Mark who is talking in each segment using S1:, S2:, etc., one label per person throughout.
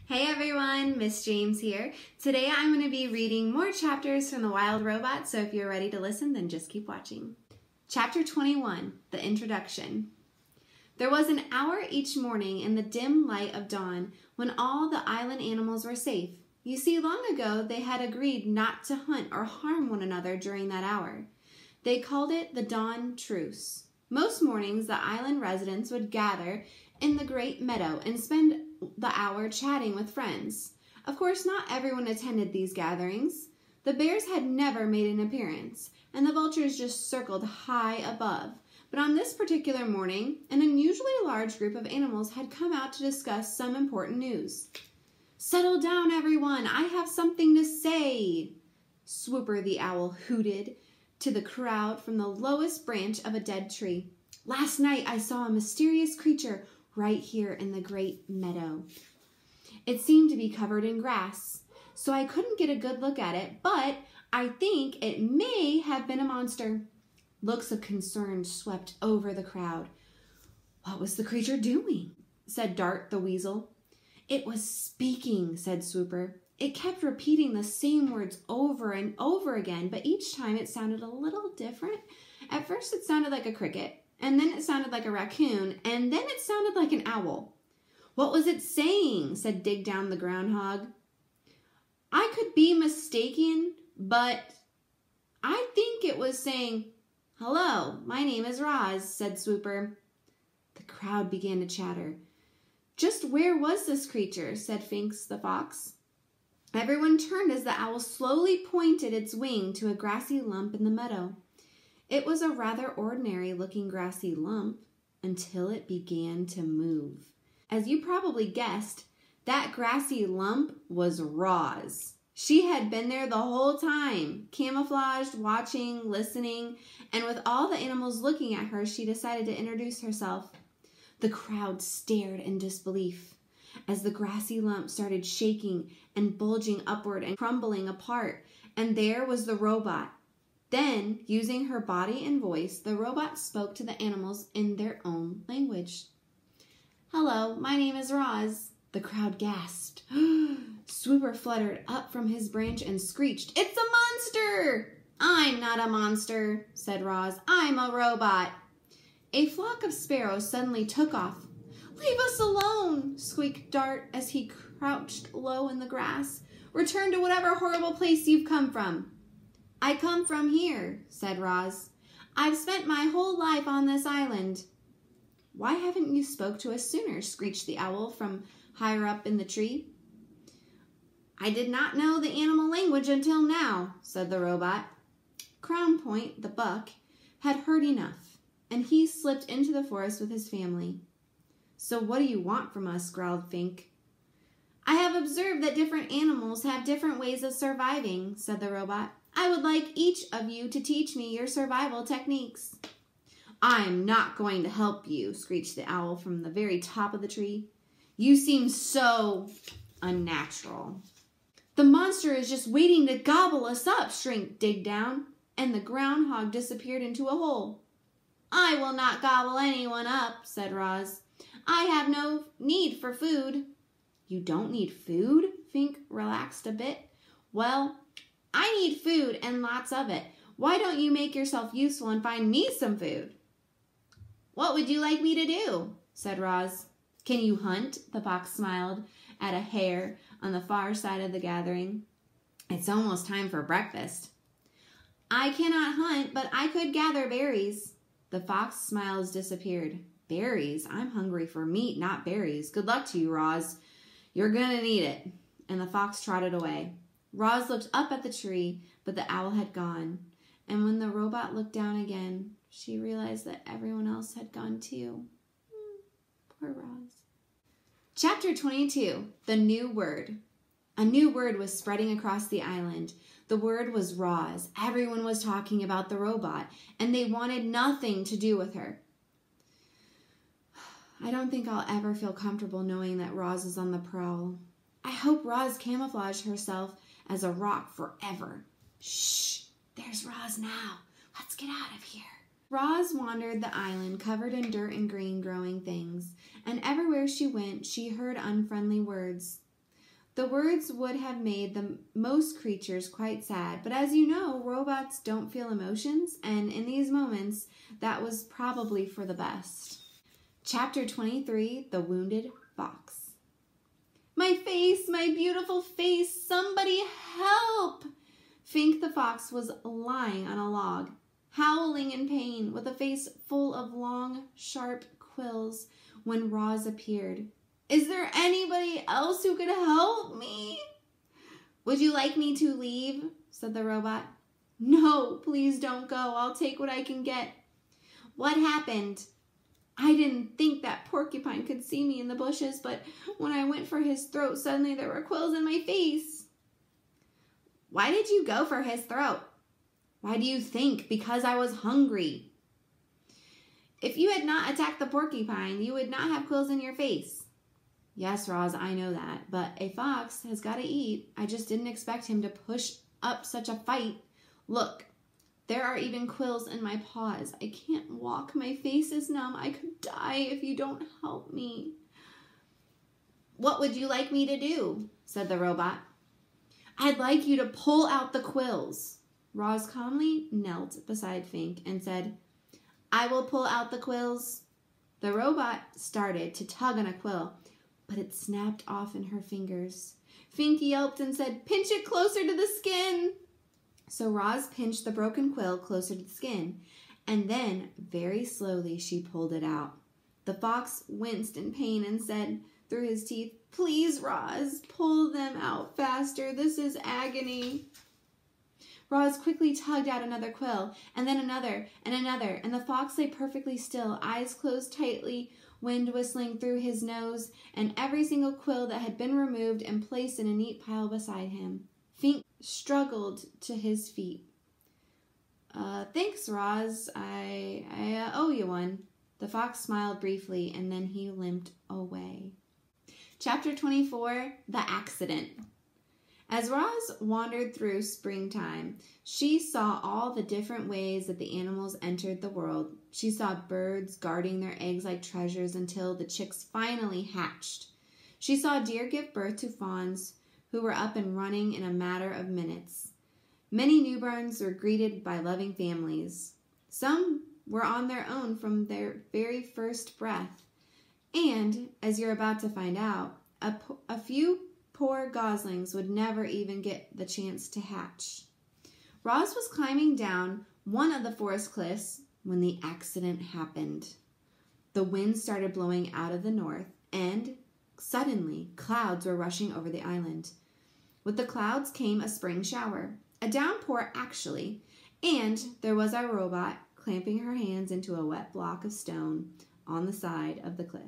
S1: Hey everyone, Miss James here. Today I'm going to be reading more chapters from The Wild Robot, so if you're ready to listen, then just keep watching. Chapter 21, The Introduction. There was an hour each morning in the dim light of dawn when all the island animals were safe. You see, long ago they had agreed not to hunt or harm one another during that hour. They called it the Dawn Truce. Most mornings the island residents would gather in the great meadow and spend the hour chatting with friends. Of course, not everyone attended these gatherings. The bears had never made an appearance, and the vultures just circled high above. But on this particular morning, an unusually large group of animals had come out to discuss some important news. "Settle down, everyone! I have something to say!" Swooper the owl hooted to the crowd from the lowest branch of a dead tree. "Last night I saw a mysterious creature right here in the great meadow. It seemed to be covered in grass, so I couldn't get a good look at it, but I think it may have been a monster." Looks of concern swept over the crowd. "What was the creature doing?" said Dart the weasel. "It was speaking," said Swooper. "It kept repeating the same words over and over again, but each time it sounded a little different. At first it sounded like a cricket, and then it sounded like a raccoon, and then it sounded like an owl." "What was it saying?" said Dig Down the groundhog. "I could be mistaken, but I think it was saying, 'Hello, my name is Roz,'" said Swooper. The crowd began to chatter. "Just where was this creature?" said Finks the fox. Everyone turned as the owl slowly pointed its wing to a grassy lump in the meadow. It was a rather ordinary-looking grassy lump until it began to move. As you probably guessed, that grassy lump was Roz. She had been there the whole time, camouflaged, watching, listening, and with all the animals looking at her, she decided to introduce herself. The crowd stared in disbelief as the grassy lump started shaking and bulging upward and crumbling apart, and there was the robot. Then, using her body and voice, the robot spoke to the animals in their own language. "Hello, my name is Roz." The crowd gasped. Swooper fluttered up from his branch and screeched, "It's a monster!" "I'm not a monster," said Roz. "I'm a robot." A flock of sparrows suddenly took off. "Leave us alone," squeaked Dart as he crouched low in the grass. "Return to whatever horrible place you've come from." "I come from here," said Roz. "I've spent my whole life on this island." "Why haven't you spoke to us sooner?" screeched the owl from higher up in the tree. "I did not know the animal language until now," said the robot. Crown Point, the buck, had heard enough, and he slipped into the forest with his family. "So what do you want from us?" growled Fink. "I have observed that different animals have different ways of surviving," said the robot. "I would like each of you to teach me your survival techniques." "I'm not going to help you," screeched the owl from the very top of the tree. "You seem so unnatural." "The monster is just waiting to gobble us up," shrieked Dig Down, and the groundhog disappeared into a hole. "I will not gobble anyone up," said Roz. "I have no need for food." "You don't need food?" Fink relaxed a bit. "Well, I need food and lots of it. Why don't you make yourself useful and find me some food?" "What would you like me to do?" said Roz. "Can you hunt?" The fox smiled at a hare on the far side of the gathering. "It's almost time for breakfast." "I cannot hunt, but I could gather berries." The fox's smiles disappeared. "Berries? I'm hungry for meat, not berries. Good luck to you, Roz. You're gonna need it." And the fox trotted away. Roz looked up at the tree, but the owl had gone. And when the robot looked down again, she realized that everyone else had gone too. Poor Roz. Chapter 22, The New Word. A new word was spreading across the island. The word was Roz. Everyone was talking about the robot, and they wanted nothing to do with her. "I don't think I'll ever feel comfortable knowing that Roz is on the prowl. I hope Roz camouflaged herself as a rock forever." "Shh, there's Roz now. Let's get out of here." Roz wandered the island covered in dirt and green growing things, and everywhere she went she heard unfriendly words. The words would have made most creatures quite sad, but as you know, robots don't feel emotions, and in these moments, that was probably for the best. Chapter 23, The Wounded Fox. My face, my beautiful face, somebody help! Fink the fox was lying on a log, howling in pain, with a face full of long, sharp quills, when Roz appeared. Is there anybody else who could help me? Would you like me to leave? Said the robot. No, please don't go. I'll take what I can get. What happened? I didn't think that porcupine could see me in the bushes, but when I went for his throat, suddenly there were quills in my face. Why did you go for his throat? Why do you think? Because I was hungry. If you had not attacked the porcupine, you would not have quills in your face. Yes, Roz, I know that, but a fox has got to eat. I just didn't expect him to push up such a fight. Look, there are even quills in my paws. I can't walk. My face is numb. I could die if you don't help me. What would you like me to do? Said the robot. I'd like you to pull out the quills. Roz calmly knelt beside Fink and said, I will pull out the quills. The robot started to tug on a quill, but it snapped off in her fingers. Fink yelped and said, pinch it closer to the skin. So Roz pinched the broken quill closer to the skin, and then very slowly she pulled it out. The fox winced in pain and said through his teeth, please, Roz, pull them out faster. This is agony. Roz quickly tugged out another quill, and then another, and the fox lay perfectly still, eyes closed tightly, wind whistling through his nose, and every single quill that had been removed and placed in a neat pile beside him. Fink struggled to his feet. Thanks, Roz. I owe you one. The fox smiled briefly, and then he limped away. Chapter 24, The Accident. As Roz wandered through springtime, she saw all the different ways that the animals entered the world. She saw birds guarding their eggs like treasures until the chicks finally hatched. She saw deer give birth to fawns who were up and running in a matter of minutes. Many newborns were greeted by loving families. Some were on their own from their very first breath. And, as you're about to find out, a few poor goslings would never even get the chance to hatch. Roz was climbing down one of the forest cliffs when the accident happened. The wind started blowing out of the north, and suddenly clouds were rushing over the island. With the clouds came a spring shower, a downpour actually, and there was a robot clamping her hands into a wet block of stone on the side of the cliff.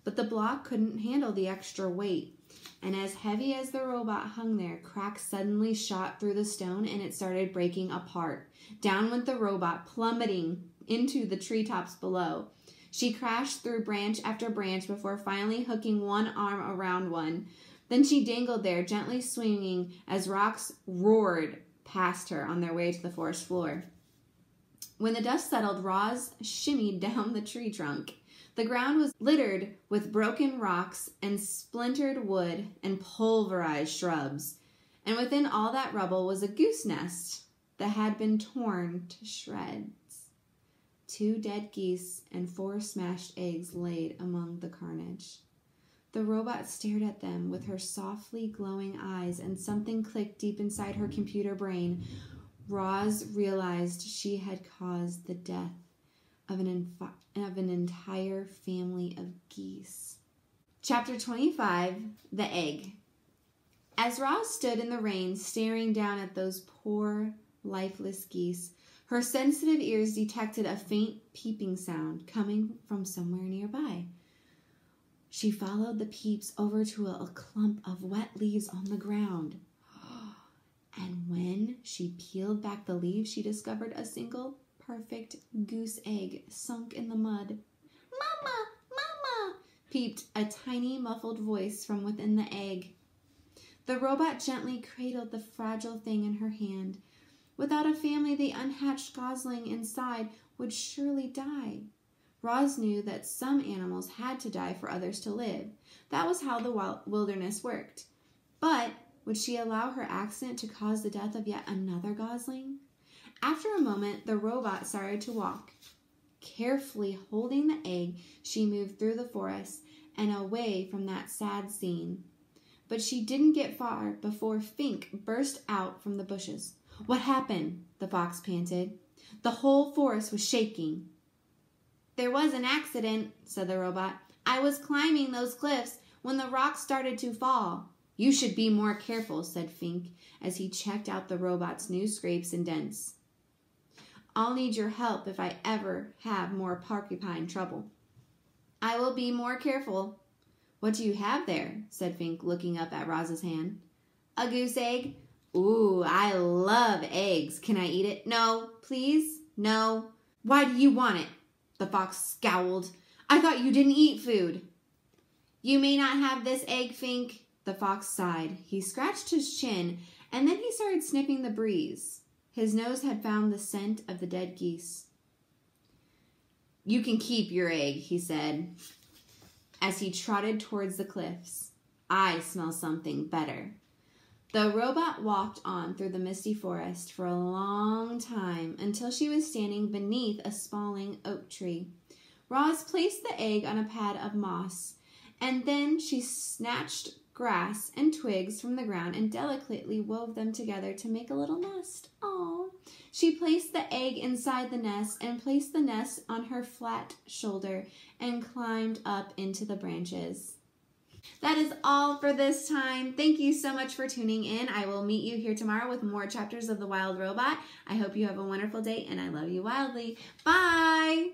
S1: But the block couldn't handle the extra weight, and as heavy as the robot hung there, cracks suddenly shot through the stone and it started breaking apart. Down went the robot, plummeting into the treetops below. She crashed through branch after branch before finally hooking one arm around one. Then she dangled there, gently swinging as rocks roared past her on their way to the forest floor. When the dust settled, Roz shimmied down the tree trunk. The ground was littered with broken rocks and splintered wood and pulverized shrubs. And within all that rubble was a goose nest that had been torn to shreds. 2 dead geese and 4 smashed eggs laid among the carnage. The robot stared at them with her softly glowing eyes, and something clicked deep inside her computer brain. Roz realized she had caused the death of an entire family of geese. Chapter 25, The Egg. As Roz stood in the rain, staring down at those poor, lifeless geese, her sensitive ears detected a faint peeping sound coming from somewhere nearby. She followed the peeps over to a clump of wet leaves on the ground. And when she peeled back the leaves, she discovered a single perfect goose egg sunk in the mud. "Mama! Mama!" peeped a tiny muffled voice from within the egg. The robot gently cradled the fragile thing in her hand. Without a family, the unhatched gosling inside would surely die. Roz knew that some animals had to die for others to live. That was how the wilderness worked. But would she allow her accident to cause the death of yet another gosling? After a moment, the robot started to walk. Carefully holding the egg, she moved through the forest and away from that sad scene. But she didn't get far before Fink burst out from the bushes. "What happened?" the fox panted. The whole forest was shaking. "There was an accident," said the robot. "I was climbing those cliffs when the rocks started to fall." "You should be more careful," said Fink as he checked out the robot's new scrapes and dents. "I'll need your help if I ever have more porcupine trouble." "I will be more careful." "What do you have there?" said Fink, looking up at Roz's hand. "A goose egg." "Ooh, I love eggs. Can I eat it?" "No, please, no." "Why do you want it?" The fox scowled. "I thought you didn't eat food." "You may not have this egg, Fink." The fox sighed. He scratched his chin, and then he started sniffing the breeze. His nose had found the scent of the dead geese. "You can keep your egg," he said, as he trotted towards the cliffs. "I smell something better." The robot walked on through the misty forest for a long time until she was standing beneath a sprawling oak tree. Roz placed the egg on a pad of moss, and then she snatched grass and twigs from the ground and delicately wove them together to make a little nest. Aww. She placed the egg inside the nest and placed the nest on her flat shoulder and climbed up into the branches. That is all for this time. Thank you so much for tuning in. I will meet you here tomorrow with more chapters of The Wild Robot. I hope you have a wonderful day, and I love you wildly. Bye!